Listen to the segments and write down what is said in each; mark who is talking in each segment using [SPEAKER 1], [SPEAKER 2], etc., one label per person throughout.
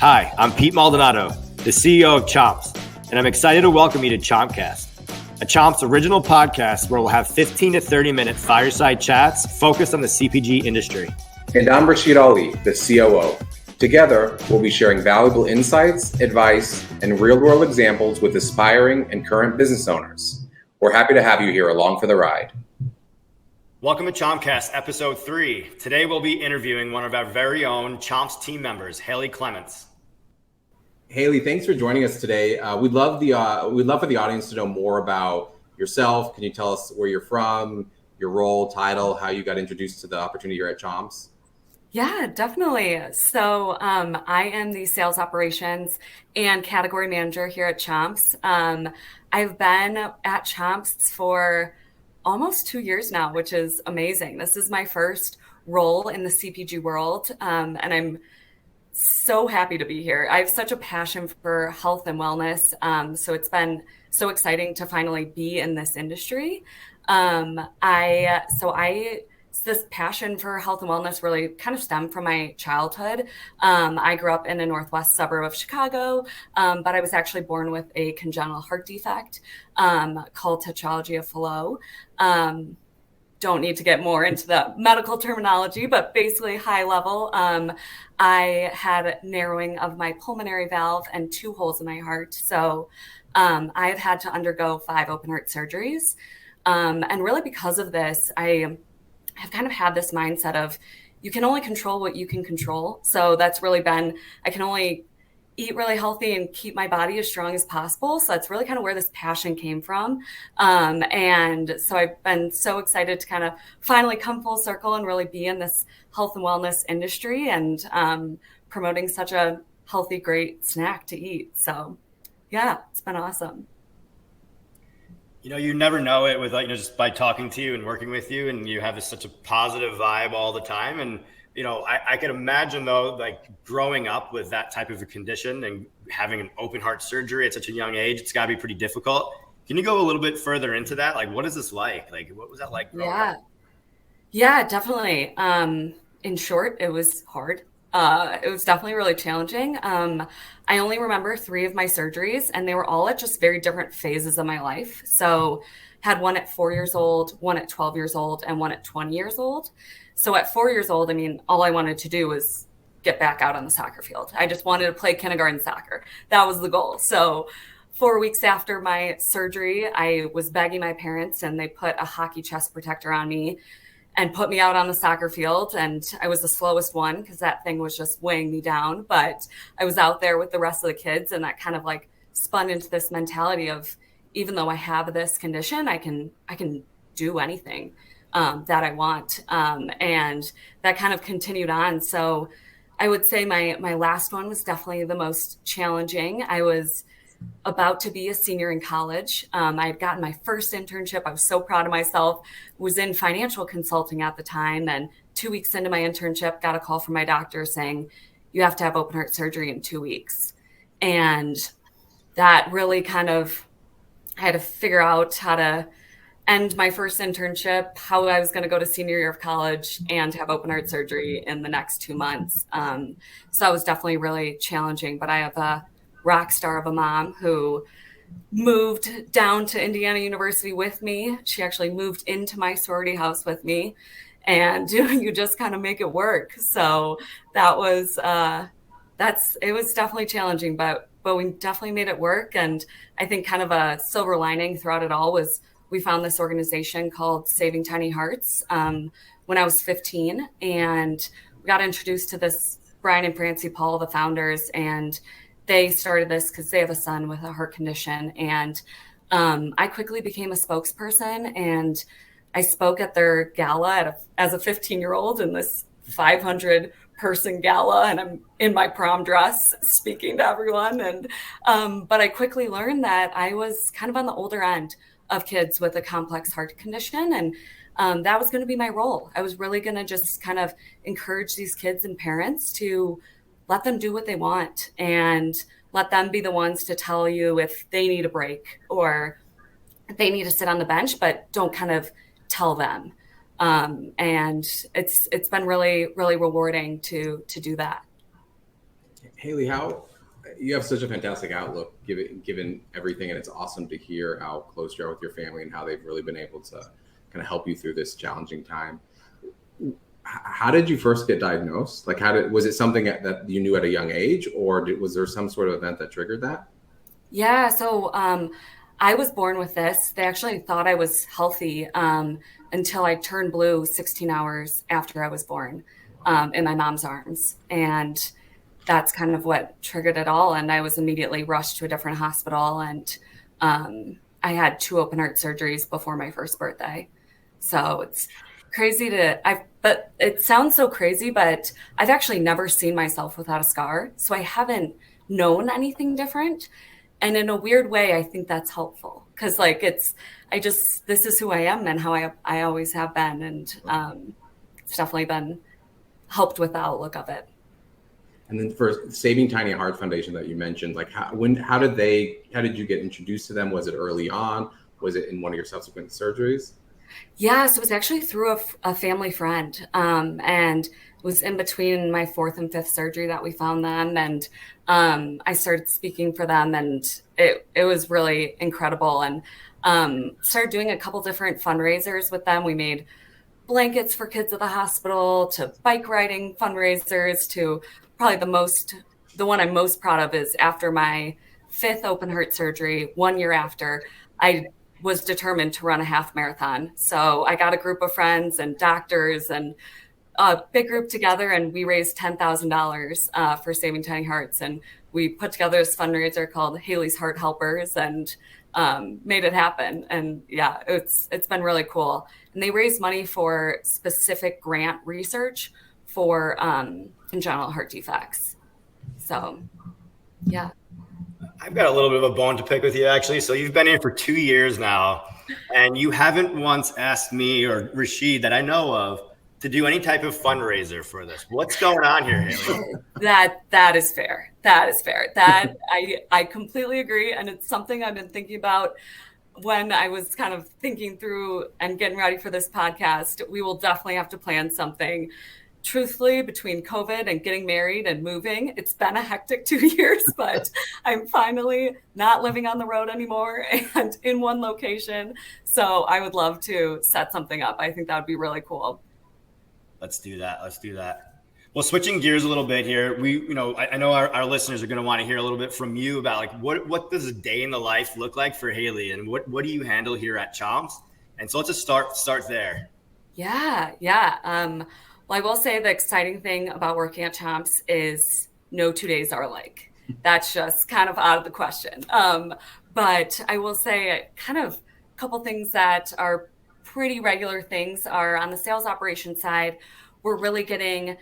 [SPEAKER 1] Hi, I'm Pete Maldonado, the CEO of Chomps, and I'm excited to welcome you to Chompcast, a Chomps original podcast where we'll have 15 to 30-minute fireside chats focused on the CPG industry.
[SPEAKER 2] And I'm Rashid, the COO. Together, we'll be sharing valuable insights, advice, and real-world examples with aspiring and current business owners. We're happy to have you here along for the ride.
[SPEAKER 1] Welcome to Chompcast episode 3. Today we'll be interviewing one of our very own Chomps team members, Haley Clements.
[SPEAKER 2] Haley, thanks for joining us today. We'd love for the audience to know more about yourself. Can you tell us where you're from, your role, title, how you got introduced to the opportunity here at Chomps?
[SPEAKER 3] Yeah, definitely. So I am the sales operations and category manager here at Chomps. I've been at Chomps for almost 2 years now, which is amazing. This is my first role in the CPG world, and I'm so happy to be here. I have such a passion for health and wellness, so it's been so exciting to finally be in this industry. This passion for health and wellness really kind of stemmed from my childhood. I grew up in a northwest suburb of Chicago, but I was actually born with a congenital heart defect called tetralogy of Fallot. Don't need to get more into the medical terminology, but basically high level, I had narrowing of my pulmonary valve and 2 holes in my heart. So I've had to undergo 5 open heart surgeries. And really because of this, I have kind of had this mindset of you can only control what you can control. So that's really been, I can only eat really healthy and keep my body as strong as possible. So that's really kind of where this passion came from. And so I've been so excited to kind of finally come full circle and really be in this health and wellness industry and promoting such a healthy, great snack to eat. So yeah, it's been awesome.
[SPEAKER 1] You know, you never know it with, just by talking to you and working with you, and you have such a positive vibe all the time. And, I can imagine though, like growing up with that type of a condition and having an open heart surgery at such a young age, it's gotta be pretty difficult. Can you go a little bit further into that? Like, what is this like? Like, what was that like growing up?
[SPEAKER 3] Yeah, definitely. In short, it was hard. It was definitely really challenging. I only remember 3 of my surgeries, and they were all at just very different phases of my life. So had one at 4 years old, one at 12 years old, and one at 20 years old. So at 4 years old, all I wanted to do was get back out on the soccer field. I just wanted to play kindergarten soccer. That was the goal. So 4 weeks after my surgery, I was begging my parents, and they put a hockey chest protector on me and put me out on the soccer field. And I was the slowest one because that thing was just weighing me down. But I was out there with the rest of the kids, and that kind of like spun into this mentality of, even though I have this condition, I can do anything that I want. And that kind of continued on. So I would say my last one was definitely the most challenging. I was about to be a senior in college. I had gotten my first internship. I was so proud of myself. Was in financial consulting at the time. And 2 weeks into my internship, got a call from my doctor saying, you have to have open heart surgery in 2 weeks. And that really kind of, I had to figure out how to end my first internship, how I was going to go to senior year of college and have open heart surgery in the next 2 months. So it was definitely really challenging, but I have a rock star of a mom who moved down to Indiana University with me. She actually moved into my sorority house with me, and you just kind of make it work. So that was, it was definitely challenging, but we definitely made it work. And I think kind of a silver lining throughout it all was we found this organization called Saving Tiny Hearts when I was 15, and we got introduced to this Brian and Francie Paul, the founders, and they started this because they have a son with a heart condition. And I quickly became a spokesperson, and I spoke at their gala as a 15-year-old in this 500-person gala, and I'm in my prom dress speaking to everyone. And but I quickly learned that I was kind of on the older end of kids with a complex heart condition, and that was going to be my role. I was really going to just kind of encourage these kids and parents to let them do what they want and let them be the ones to tell you if they need a break or they need to sit on the bench, but don't kind of tell them. And it's been really, really rewarding to do that.
[SPEAKER 2] Haley, how you have such a fantastic outlook given everything, and it's awesome to hear how close you are with your family and how they've really been able to kind of help you through this challenging time. How did you first get diagnosed? Like, was it something that you knew at a young age, or was there some sort of event that triggered that?
[SPEAKER 3] Yeah, so I was born with this. They actually thought I was healthy until I turned blue 16 hours after I was born in my mom's arms. And that's kind of what triggered it all. And I was immediately rushed to a different hospital. And I had 2 open heart surgeries before my first birthday. So it's crazy but it sounds so crazy, but I've actually never seen myself without a scar. So I haven't known anything different. And in a weird way, I think that's helpful because this is who I am and how I always have been. And it's definitely been helped with the outlook of it.
[SPEAKER 2] And then for Saving Tiny Heart Foundation that you mentioned, like how did you get introduced to them? Was it early on? Was it in one of your subsequent surgeries?
[SPEAKER 3] Yeah, so it was actually through a family friend, and it was in between my 4th and 5th surgery that we found them, and I started speaking for them, and it was really incredible, and started doing a couple different fundraisers with them. We made blankets for kids at the hospital, to bike riding fundraisers, to probably the one I'm most proud of is after my 5th open heart surgery, 1 year after, I was determined to run a half marathon. So I got a group of friends and doctors and a big group together, and we raised $10,000 for Saving Tiny Hearts. And we put together this fundraiser called Haley's Heart Helpers and made it happen. And yeah, it's been really cool. And they raised money for specific grant research for congenital heart defects. So yeah.
[SPEAKER 1] I've got a little bit of a bone to pick with you, actually. So you've been here for 2 years now, and you haven't once asked me or Rashid that I know of to do any type of fundraiser for this. What's going on here, Haley?
[SPEAKER 3] That is fair. That is fair. That I completely agree, and it's something I've been thinking about when I was kind of thinking through and getting ready for this podcast. We will definitely have to plan something. Truthfully, between COVID and getting married and moving, it's been a hectic 2 years, but I'm finally not living on the road anymore and in one location. So I would love to set something up. I think that would be really cool.
[SPEAKER 1] Let's do that. Well, switching gears a little bit here, I know our listeners are going to want to hear a little bit from you about like what does a day in the life look like for Haley, and what do you handle here at Chomps? And so let's just start there.
[SPEAKER 3] Yeah. Well, I will say the exciting thing about working at Chomps is no 2 days are alike. That's just kind of out of the question. But I will say kind of a couple things that are pretty regular things are on the sales operation side. We're really getting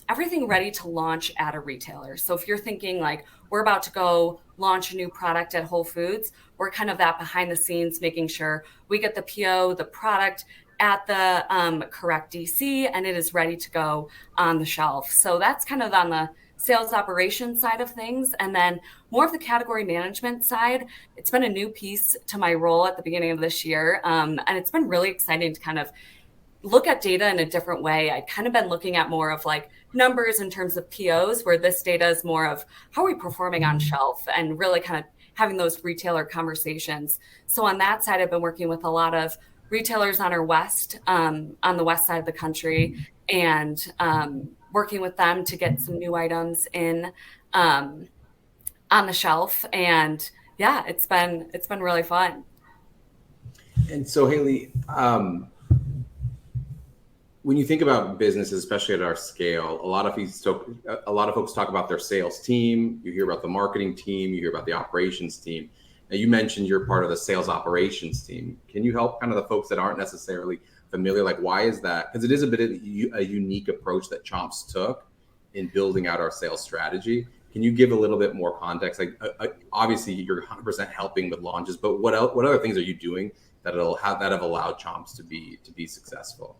[SPEAKER 3] everything ready to launch at a retailer. So if you're thinking like we're about to go launch a new product at Whole Foods, we're kind of that behind the scenes, making sure we get the PO, the product at the correct DC, and it is ready to go on the shelf. So that's kind of on the sales operations side of things. And then more of the category management side, it's been a new piece to my role at the beginning of this year. And it's been really exciting to kind of look at data in a different way. I'd kind of been looking at more of like numbers in terms of POs, where this data is more of how are we performing on shelf and really kind of having those retailer conversations. So on that side, I've been working with a lot of retailers on the west side of the country, and working with them to get some new items in on the shelf. And yeah, it's been really fun.
[SPEAKER 2] And so Haley, when you think about businesses, especially at our scale, a lot of folks talk about their sales team. You hear about the marketing team. You hear about the operations team. Now, you mentioned you're part of the sales operations team. Can you help kind of the folks that aren't necessarily familiar? Like, why is that? Because it is a bit of a unique approach that Chomps took in building out our sales strategy. Can you give a little bit more context? Like, obviously, you're 100% helping with launches, but what other things are you doing that have allowed Chomps to be successful?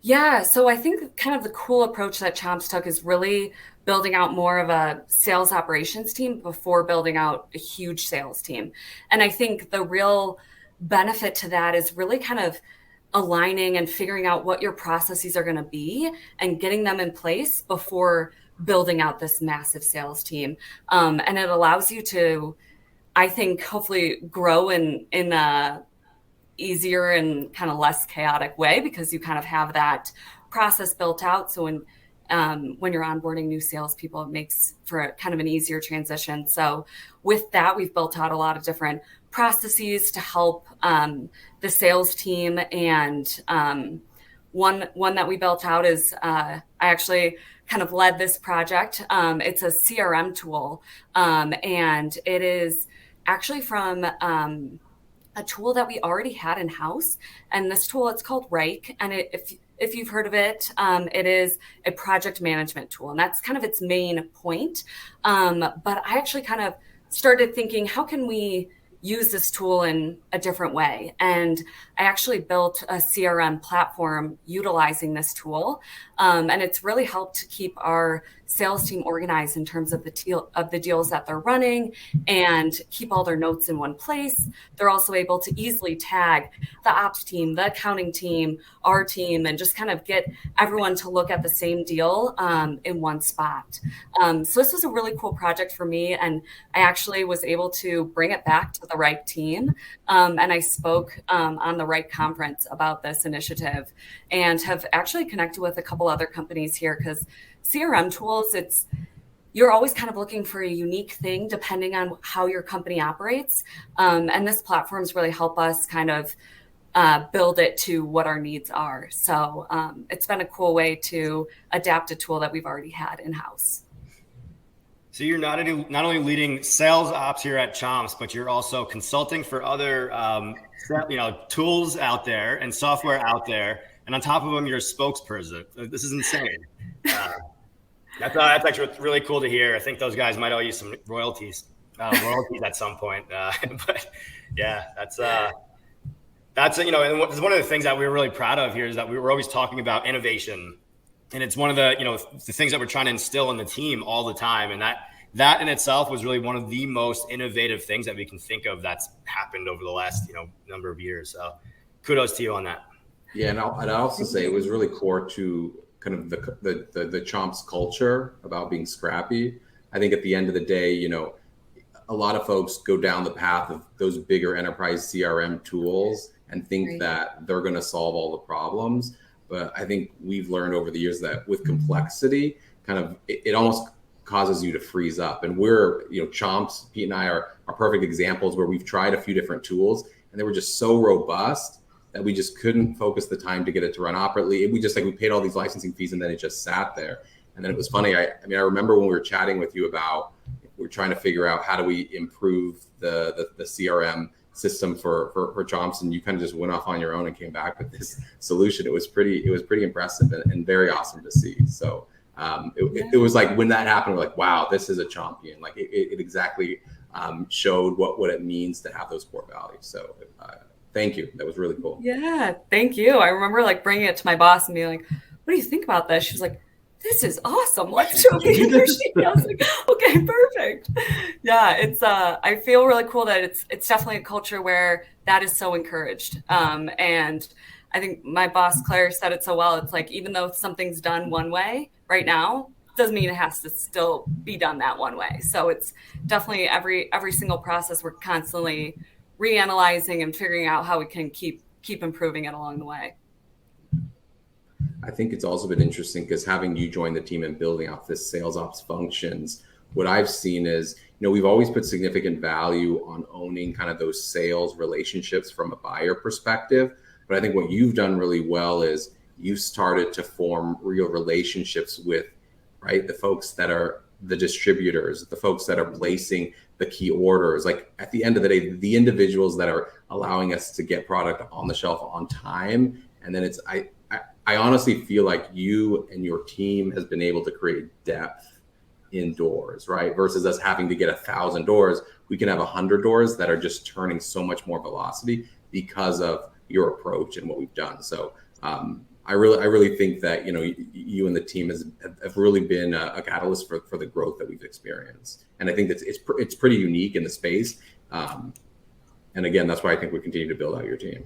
[SPEAKER 3] Yeah, so I think kind of the cool approach that Chomps took is really building out more of a sales operations team before building out a huge sales team. And I think the real benefit to that is really kind of aligning and figuring out what your processes are going to be and getting them in place before building out this massive sales team. And it allows you to, I think, hopefully grow in a easier and kind of less chaotic way, because you kind of have that process built out. So when you're onboarding new salespeople, it makes for a kind of an easier transition. So with that, we've built out a lot of different processes to help the sales team. And one that we built out is I actually kind of led this project. It's a CRM tool, and it is actually from a tool that we already had in house. And this tool, it's called Rike. And if you've heard of it, it is a project management tool, and that's kind of its main point. But I actually kind of started thinking, how can we use this tool in a different way? And I actually built a CRM platform utilizing this tool. And it's really helped to keep our sales team organized in terms of the deals that they're running, and keep all their notes in one place. They're also able to easily tag the ops team, the accounting team, our team, and just kind of get everyone to look at the same deal in one spot. So this was a really cool project for me, and I actually was able to bring it back to the Rike team. And I spoke on the Rike conference about this initiative, and have actually connected with a couple other companies here, because CRM tools, you're always kind of looking for a unique thing depending on how your company operates. And this platform's really help us kind of build it to what our needs are. So it's been a cool way to adapt a tool that we've already had in-house.
[SPEAKER 1] So you're not only leading sales ops here at Chomps, but you're also consulting for other tools out there and software out there. And on top of them, you're a spokesperson. This is insane. That's actually really cool to hear. I think those guys might owe you some royalties at some point. But yeah, that's and one of the things that we're really proud of here is that we were always talking about innovation, and it's one of the things that we're trying to instill in the team all the time. And that in itself was really one of the most innovative things that we can think of that's happened over the last number of years. So kudos to you on that.
[SPEAKER 2] Yeah, and I'd also say it was really core to kind of the Chomps culture about being scrappy. I think at the end of the day, a lot of folks go down the path of those bigger enterprise CRM tools and think that they're going to solve all the problems. But I think we've learned over the years that with complexity, kind of it almost causes you to freeze up. And we're, Chomps, Pete and I are perfect examples where we've tried a few different tools and they were just so robust that we just couldn't focus the time to get it to run operably. We paid all these licensing fees and then it just sat there. And then it was funny. I remember when we were chatting with you about, we're trying to figure out how do we improve the CRM system for Chomps, and you kind of just went off on your own and came back with this solution. It was pretty impressive and very awesome to see. So it was like when that happened, we're like, wow, this is a champion. Like it exactly showed what it means to have those core values. So thank you. That was really cool.
[SPEAKER 3] Yeah, thank you. I remember bringing it to my boss and being like, what do you think about this? She was like, this is awesome. Let's show me your sheet. I was like, okay, perfect. Yeah, it's I feel really cool that it's definitely a culture where that is so encouraged. And I think my boss Claire said it so well. It's like, even though something's done one way right now, doesn't mean it has to still be done that one way. So it's definitely every single process we're constantly reanalyzing and figuring out how we can keep improving it along the way.
[SPEAKER 2] I think it's also been interesting because having you join the team and building out this sales ops functions, what I've seen is, we've always put significant value on owning kind of those sales relationships from a buyer perspective. But I think what you've done really well is you've started to form real relationships with, the folks that are the distributors, the folks that are placing the key orders. Like at the end of the day, the individuals that are allowing us to get product on the shelf on time. And then I honestly feel like you and your team has been able to create depth indoors, right? Versus us having to get 1,000 doors. We can have 100 doors that are just turning so much more velocity because of your approach and what we've done. So I really think that, you and the team have really been a catalyst for the growth that we've experienced. And I think that it's pretty unique in the space. And again, that's why I think we continue to build out your team.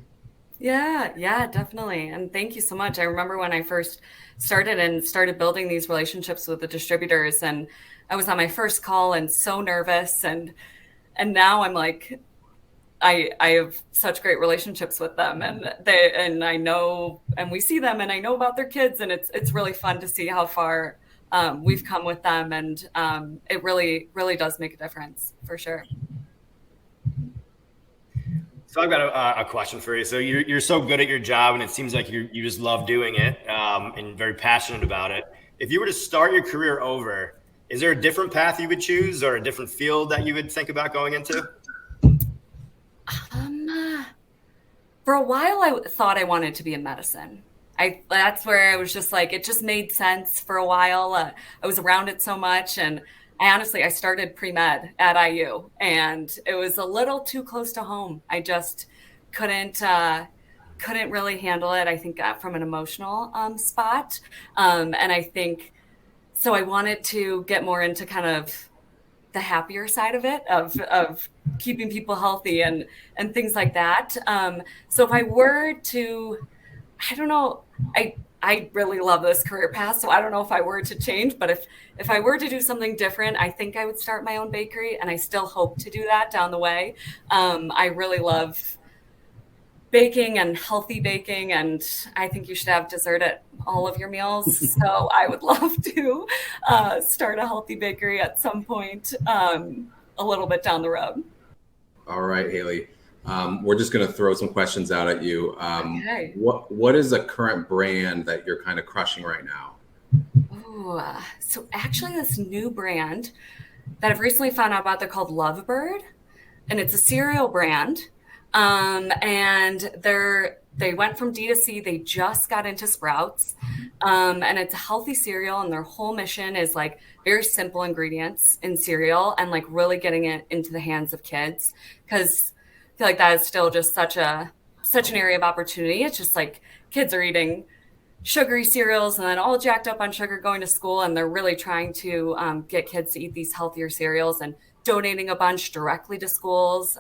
[SPEAKER 3] Yeah, definitely. And thank you so much. I remember when I first started building these relationships with the distributors, and I was on my first call and so nervous, and now I'm like, I have such great relationships with them, and I know, and we see them, and I know about their kids, and it's really fun to see how far we've come with them, and it really does make a difference for sure.
[SPEAKER 1] So I've got a question for you. So you're so good at your job, and it seems like you just love doing it, and very passionate about it. If you were to start your career over, is there a different path you would choose, or a different field that you would think about going into?
[SPEAKER 3] Um, for a while, I thought I wanted to be in medicine. That's where I was just like, it just made sense for a while. I was around it so much, and I started pre-med at IU, and it was a little too close to home. I just couldn't couldn't really handle it. I think from an emotional spot, and I think so. I wanted to get more into kind of the happier side of it, of keeping people healthy and things like that. So if I were to, I don't know, I really love this career path, so I don't know if I were to change, but if I were to do something different, I think I would start my own bakery, and I still hope to do that down the way. I really love baking and healthy baking, and I think you should have dessert at all of your meals. So I would love to start a healthy bakery at some point, a little bit down the road.
[SPEAKER 2] All right, Haley. We're just going to throw some questions out at you.
[SPEAKER 3] Okay.
[SPEAKER 2] What is a current brand that you're kind of crushing right now?
[SPEAKER 3] Ooh, so actually, this new brand that I've recently found out about, they're called Lovebird, and it's a cereal brand. And they went from D to C. They just got into Sprouts, and it's a healthy cereal. And their whole mission is like very simple ingredients in cereal, and like really getting it into the hands of kids, because I feel like that is still just such an area of opportunity. It's just like kids are eating sugary cereals and then all jacked up on sugar going to school, and they're really trying to get kids to eat these healthier cereals and donating a bunch directly to schools.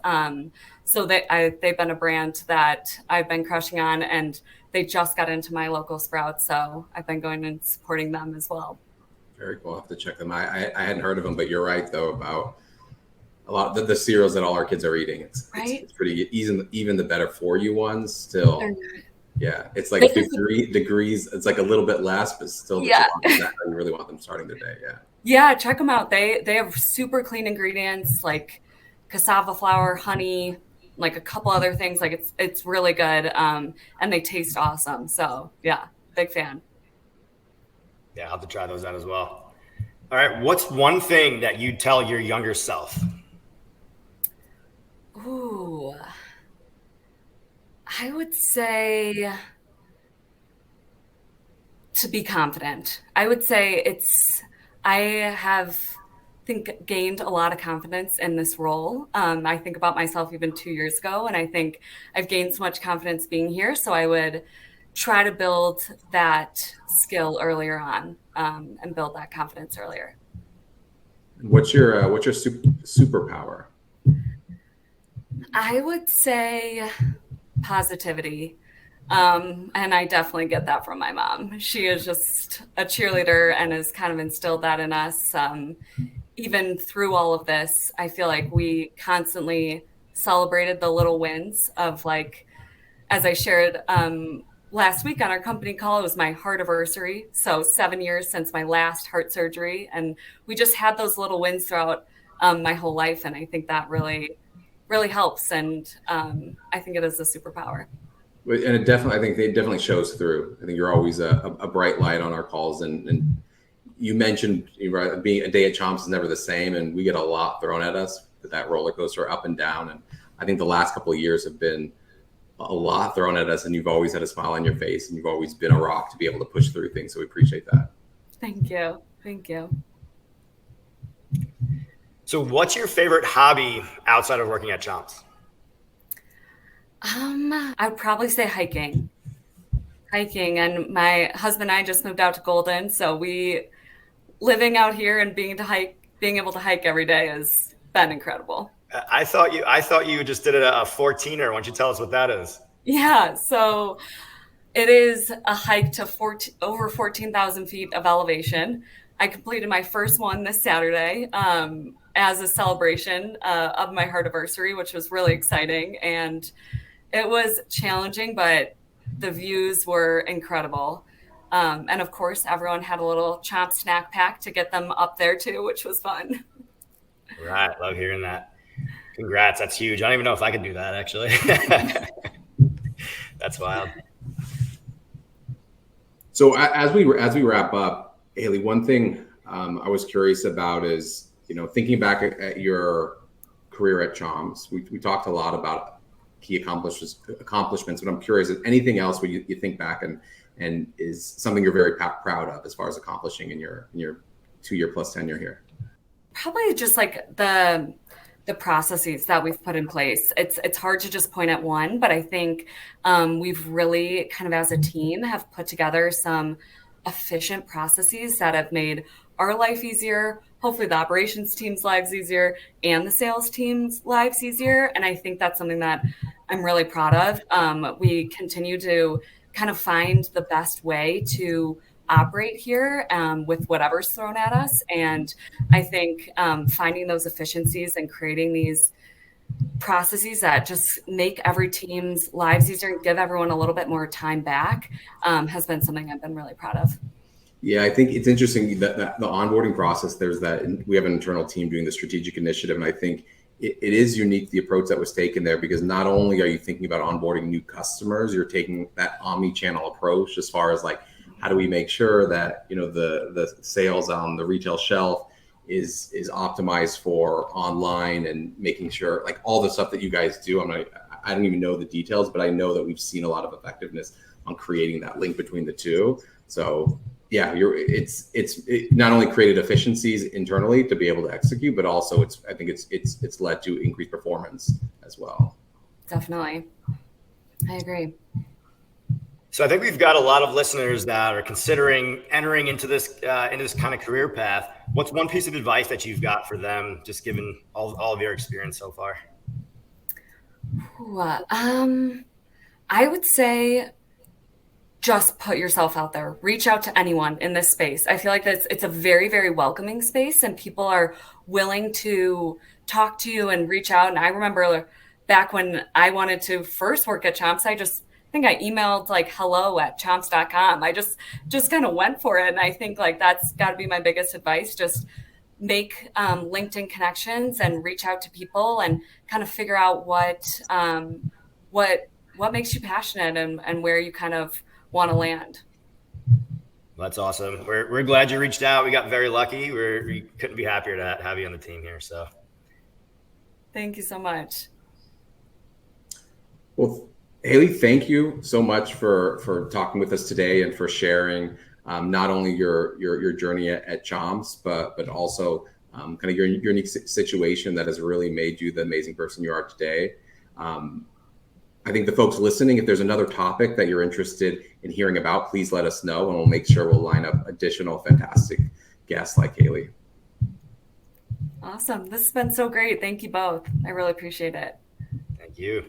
[SPEAKER 3] So they've been a brand that I've been crushing on, and they just got into my local Sprouts, so I've been going and supporting them as well.
[SPEAKER 2] Very cool. I'll have to check them. I hadn't heard of them, but you're right though about a lot of the cereals that all our kids are eating.
[SPEAKER 3] Right?
[SPEAKER 2] It's pretty easy. Even the better for you ones still. Yeah, it's like degrees. It's like a little bit less, but still,
[SPEAKER 3] Yeah.
[SPEAKER 2] you really want them starting the day. Yeah.
[SPEAKER 3] Yeah, check them out. They have super clean ingredients like cassava flour, honey, like a couple other things. Like it's really good, and they taste awesome. So yeah, big fan.
[SPEAKER 1] Yeah, I'll have to try those out as well. All right, what's one thing that you'd tell your younger self?
[SPEAKER 3] Ooh, I would say to be confident. I would say I have think gained a lot of confidence in this role. I think about myself even 2 years ago, and I think I've gained so much confidence being here. So I would try to build that skill earlier on, and build that confidence earlier.
[SPEAKER 2] What's your superpower?
[SPEAKER 3] I would say positivity. And I definitely get that from my mom. She is just a cheerleader and has kind of instilled that in us. Even through all of this, I feel like we constantly celebrated the little wins of, like, as I shared last week on our company call, it was my heart anniversary. So 7 years since my last heart surgery. And we just had those little wins throughout my whole life. And I think that really helps. And I think it is a superpower.
[SPEAKER 2] And it definitely, I think it definitely shows through. I think you're always a bright light on our calls. And you mentioned, right, being a day at Chomps is never the same. And we get a lot thrown at us with that roller coaster up and down. And I think the last couple of years have been a lot thrown at us, and you've always had a smile on your face, and you've always been a rock to be able to push through things. So we appreciate that.
[SPEAKER 3] Thank you. Thank you.
[SPEAKER 1] So what's your favorite hobby outside of working at Chomps?
[SPEAKER 3] I'd probably say hiking. Hiking, and my husband and I just moved out to Golden, so we living out here and being able to hike every day has been incredible.
[SPEAKER 1] I thought you just did a 14er. Why don't you tell us what that is?
[SPEAKER 3] Yeah, so it is a hike to over 14,000 feet of elevation. I completed my first one this Saturday as a celebration of my heart anniversary, which was really exciting. And it was challenging, but the views were incredible. And of course, everyone had a little Chomp snack pack to get them up there too, which was fun.
[SPEAKER 1] Right. Love hearing that. Congrats. That's huge. I don't even know if I could do that, actually. That's wild.
[SPEAKER 2] So as we wrap up, Haley, one thing I was curious about is, thinking back at your career at Chomps, we talked a lot about key accomplishments, but I'm curious if anything else where you think back and is something you're very proud of as far as accomplishing in your 2-year plus tenure here.
[SPEAKER 3] Probably just like the processes that we've put in place. It's hard to just point at one, but I think we've really kind of as a team have put together some efficient processes that have made our life easier, hopefully the operations team's lives easier, and the sales team's lives easier. And I think that's something that I'm really proud of. We continue to kind of find the best way to operate here with whatever's thrown at us. And I think finding those efficiencies and creating these processes that just make every team's lives easier and give everyone a little bit more time back has been something I've been really proud of.
[SPEAKER 2] Yeah, I think it's interesting that the onboarding process, we have an internal team doing the strategic initiative. And I think it is unique, the approach that was taken there, because not only are you thinking about onboarding new customers, you're taking that omni-channel approach as far as like, how do we make sure that, the sales on the retail shelf is optimized for online, and making sure like all the stuff that you guys do. I don't even know the details, but I know that we've seen a lot of effectiveness on creating that link between the two. So yeah, it not only created efficiencies internally to be able to execute, but also I think it's led to increased performance as well.
[SPEAKER 3] Definitely. I agree.
[SPEAKER 1] So I think we've got a lot of listeners that are considering entering into this kind of career path. What's one piece of advice that you've got for them, just given all of your experience so far?
[SPEAKER 3] I would say just put yourself out there. Reach out to anyone in this space. I feel like it's a very, very welcoming space, and people are willing to talk to you and reach out. And I remember back when I wanted to first work at Chomps, I think I emailed like hello@chomps.com. I just kind of went for it. And I think like that's got to be my biggest advice. Just make LinkedIn connections and reach out to people and kind of figure out what makes you passionate and where you kind of want to land.
[SPEAKER 1] That's awesome. We're glad you reached out. We got very lucky. We couldn't be happier to have you on the team here. So
[SPEAKER 3] thank you so much.
[SPEAKER 2] Well, Haley, thank you so much for talking with us today and for sharing not only your journey at Chomps, but also kind of your unique situation that has really made you the amazing person you are today. I think the folks listening, if there's another topic that you're interested in hearing about, please let us know, and we'll make sure we'll line up additional fantastic guests like Haley.
[SPEAKER 3] Awesome. This has been so great. Thank you both. I really appreciate it.
[SPEAKER 1] thank you.